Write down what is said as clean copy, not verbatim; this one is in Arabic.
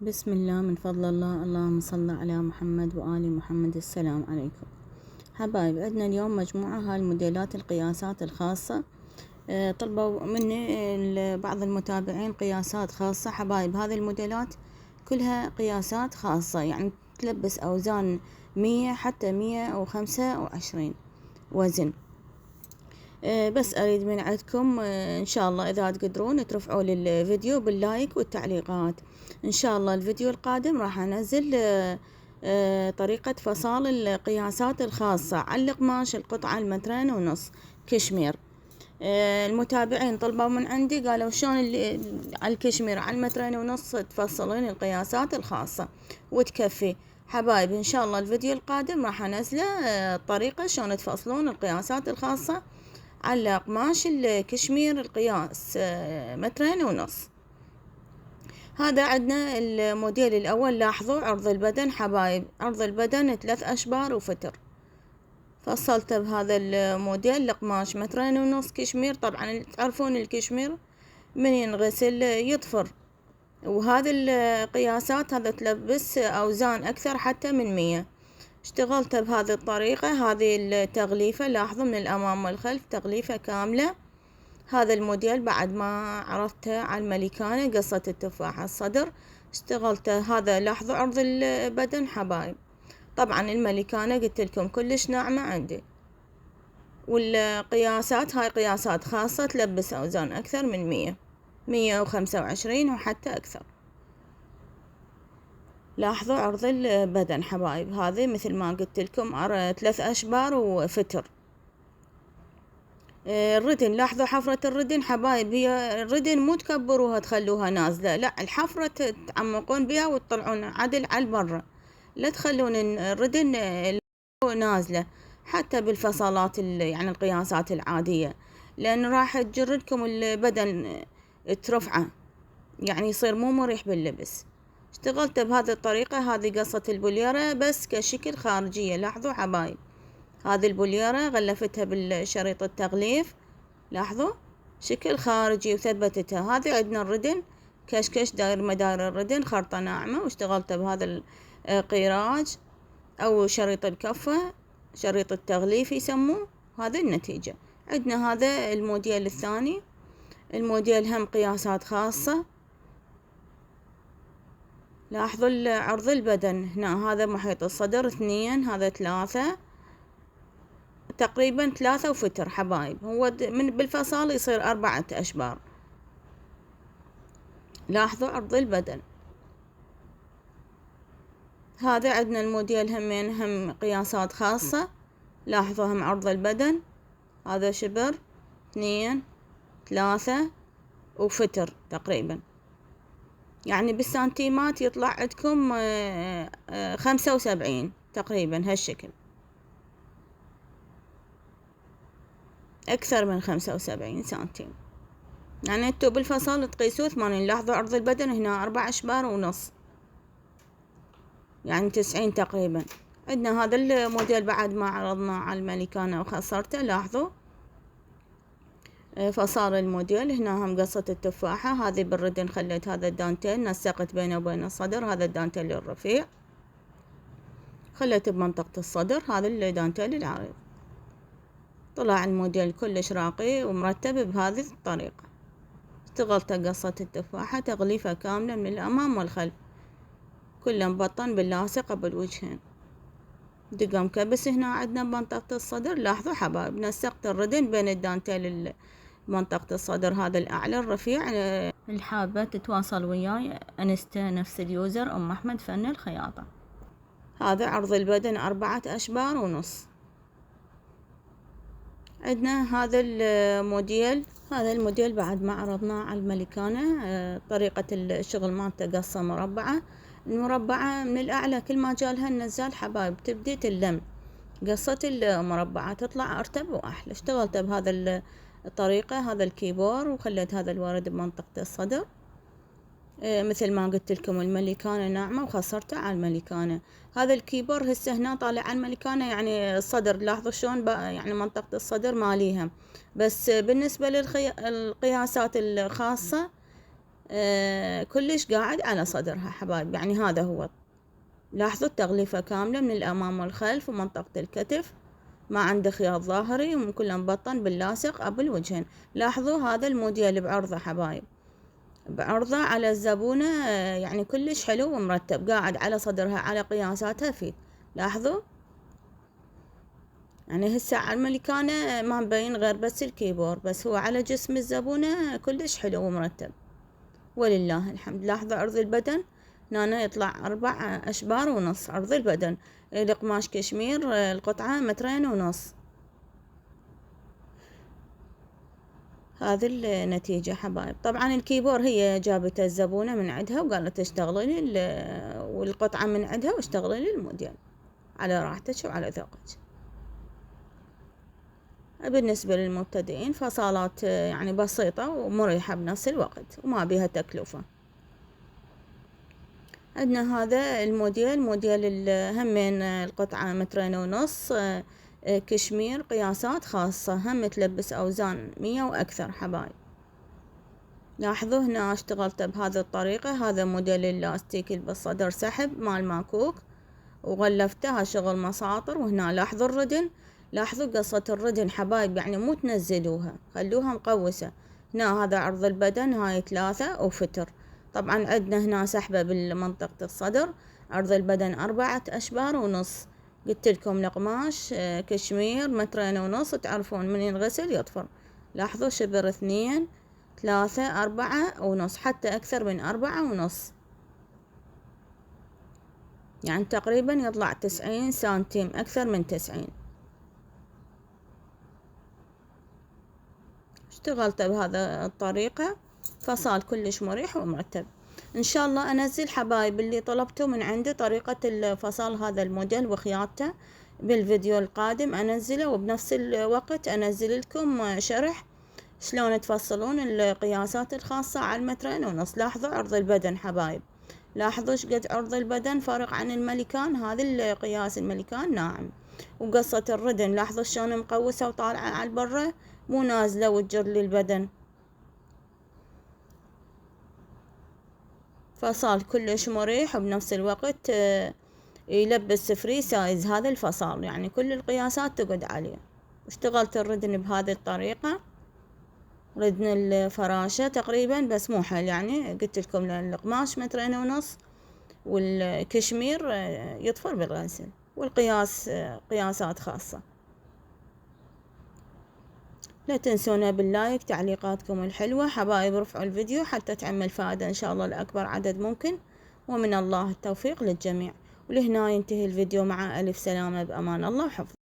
بسم الله، من فضل الله. اللهم صل على محمد وآل محمد. السلام عليكم حبايب. عندنا اليوم مجموعة هاي الموديلات القياسات الخاصة. طلبوا مني بعض المتابعين قياسات خاصة حبايب. هذه الموديلات كلها قياسات خاصة، يعني تلبس أوزان 100 حتى 125 وزن. بس أريد من عندكم إن شاء الله إذا تقدرون ترفعوا لي الفيديو باللايك والتعليقات. إن شاء الله الفيديو القادم راح أنزل طريقة فصال القياسات الخاصة على القماش، القطعة 2.5 متر كشمير. المتابعين طلبوا من عندي، قالوا شلون على الكشمير على 2.5 متر تفصلين القياسات الخاصة وتكفي. حبايب إن شاء الله الفيديو القادم راح أنزله طريقة شلون تفصلون القياسات الخاصة على قماش الكشمير القياس 2.5 متر. هذا عندنا الموديل الأول. لاحظوا عرض البدن حبايب، عرض البدن 3 أشبار وفتر. فصلت بهذا الموديل لقماش 2.5 متر كشمير. طبعا تعرفون الكشمير من ينغسل يطفر، وهذه القياسات هذا تلبس أوزان أكثر حتى من 100. اشتغلت بهذه الطريقة. هذه التغليفة لاحظوا من الأمام والخلف تغليفة كاملة. هذا الموديل بعد ما عرفته على الملكانة، قصة التفاحة الصدر اشتغلت. هذا لاحظوا عرض البدن حبايب. طبعا الملكانة قلت لكم كلش ناعمة عندي، والقياسات هاي قياسات خاصة تلبس أوزان أكثر من 100، 125 وحتى أكثر. لاحظوا عرض البدن حبايب. هذه مثل ما قلت لكم 3 أشبار وفتر. الردن لاحظوا حفرة الردن حبايب. هي الردن مو تكبروها تخلوها نازلة، لا، الحفرة تعمقون بها وتطلعون عدل على البرة، لا تخلون الردن نازلة حتى بالفصلات يعني القياسات العادية، لأن راح تجردكم البدن ترفعه، يعني يصير مو مريح باللبس. اشتغلت بهذه الطريقة. هذه قصة البوليرة بس كشكل خارجية. لاحظوا حبايب هذه البوليرة غلفتها بالشريط التغليف، لاحظوا شكل خارجي وثبتتها. هذه عندنا الردن كشكش داير مدار الردن، خرطة ناعمة، واشتغلت بهذا القيراج أو شريط الكفة، شريط التغليف يسموه. هذه النتيجة. عندنا هذا الموديل الثاني. الموديل هم قياسات خاصة. لاحظوا عرض البدن هنا، هذا محيط الصدر 2، هذا 3، تقريبا 3 وفتر حبايب. هو من بالفصال يصير 4 أشبار. لاحظوا عرض البدن. هذا عندنا الموديل همين هم قياسات خاصة. لاحظوا هم عرض البدن، هذا شبر 2، 3 وفتر تقريبا، يعني بالسنتيمات يطلع عندكم 75 تقريبا هالشكل، أكثر من 75 سنتيم، يعني انتو بالفصل تقيسوا 80. لاحظوا عرض البدن هنا 4 أشبار ونص، يعني 90 تقريبا. عندنا هذا الموديل بعد ما عرضنا على الملكانة وخسرته. لاحظوا فصار الموديل هنا هم قصة التفاحة. هذه بالردن خليت هذا الدانتيل، نسقت بينه وبين الصدر، هذا الدانتيل الرفيع خليت بمنطقة الصدر، هذا الدانتيل العريض. طلع الموديل كلش راقي ومرتب بهذه الطريقة. اشتغلت قصة التفاحة تغليفة كاملة من الأمام والخلف، كله مبطن باللاصقة بالوجهين، دقم كبس هنا عندنا بمنطقة الصدر. لاحظوا حبايب نسقت الردن بين الدانتيل منطقة الصدر هذا الأعلى الرفيع. الحابة تتواصل وياي أنستا نفس اليوزر أم أحمد فن الخياطة. هذا عرض البدن 4 أشبار ونص. عندنا هذا الموديل. هذا الموديل بعد ما عرضناه على الملكانة طريقة الشغل مالته قصة مربعة. المربعة من الأعلى كل ما جالها النزال حبايب تبدي تلم، قصة المربعة تطلع أرتب وأحلى. اشتغلت بهذا الطريقة. هذا الكيبور وخليت هذا الورد بمنطقة الصدر مثل ما قلت لكم الملكانة ناعمة وخسرته على الملكانة. هذا الكيبور هسه هنا طالع على الملكانة، يعني الصدر لاحظوا شلون يعني منطقة الصدر ماليها. بس بالنسبة للقياسات الخاصة كلش قاعد على صدرها حبايب. يعني هذا هو، لاحظوا التغليفة كاملة من الأمام والخلف ومنطقة الكتف، ما عنده خياط ظاهري، ومن كله مبطن باللاصق أبو الوجهين. لاحظوا هذا الموديل بعرضه حبايب، بعرضه على الزبونة، يعني كلش حلو ومرتب، قاعد على صدرها على قياساتها فيه. لاحظوا يعني هسه على الملكانة ما مبين غير بس الكيبور، بس هو على جسم الزبونة كلش حلو ومرتب ولله الحمد. لاحظوا عرض البدن هنا يطلع 4 أشبار ونص عرض البدن. القماش كشمير، القطعة 2.5 متر. هذه النتيجة حبايب. طبعا الكيبور هي جابته الزبونة من عندها وقالت اشتغلي لي، والقطعة من عندها واشتغلي لي الموديل على راحتك وعلى ذوقك. بالنسبة للمبتدئين فصالات يعني بسيطة ومريحة بنفس الوقت وما بيها تكلفة. عندنا هذا الموديل، موديل همين القطعة 2.5 متر، كشمير، قياسات خاصة، هم تلبس أوزان 100 وأكثر حبايب. لاحظوا هنا اشتغلت بهذه الطريقة. هذا موديل اللاستيك بالصدر سحب مال ماكوك، وغلفتها شغل مساطر. وهنا لاحظوا الردن، لاحظوا قصة الردن حبايب، يعني مو تنزلوها، خلوها مقوسة. هنا هذا عرض البدن، هاي 3 وفتر. طبعا عندنا هنا سحبة بالمنطقة الصدر. عرض البدن 4 أشبار ونص. قلت لكم القماش كشمير 2.5 متر، تعرفون من ينغسل يطفر. لاحظوا شبر 2 3 4.5، حتى أكثر من 4.5، يعني تقريبا يطلع 90 سنتيم، أكثر من 90. اشتغلت بهذا الطريقة، فصال كلش مريح ومرتب. إن شاء الله أنزل حبايب اللي طلبتوا من عندي طريقة الفصال هذا الموديل وخياطته بالفيديو القادم أنزله، وبنفس الوقت أنزل لكم شرح شلون تفصلون القياسات الخاصة على 2.5 متر. لاحظوا عرض البدن حبايب، لاحظوا شقد عرض البدن فرق عن الملكان. هذا القياس الملكان ناعم. وقصة الردن لاحظوا شلون مقوسة وطالعة على البرة، مو نازلة وتجر لي البدن. فصال كلش مريح وبنفس الوقت يلبس فري سايز. هذا الفصال يعني كل القياسات تقعد عليه. اشتغلت الردن بهذه الطريقة، ردن الفراشة تقريبا، بس مو حل يعني. قلت لكم لأن القماش 2.5 متر والكشمير يطفر بالغسل، والقياس قياسات خاصة. لا تنسونا باللايك، تعليقاتكم الحلوة حبايب. رفعوا الفيديو حتى تعمل فائدة إن شاء الله لأكبر عدد ممكن، ومن الله التوفيق للجميع. ولهنا ينتهي الفيديو، مع ألف سلامة، بأمان الله وحفظ.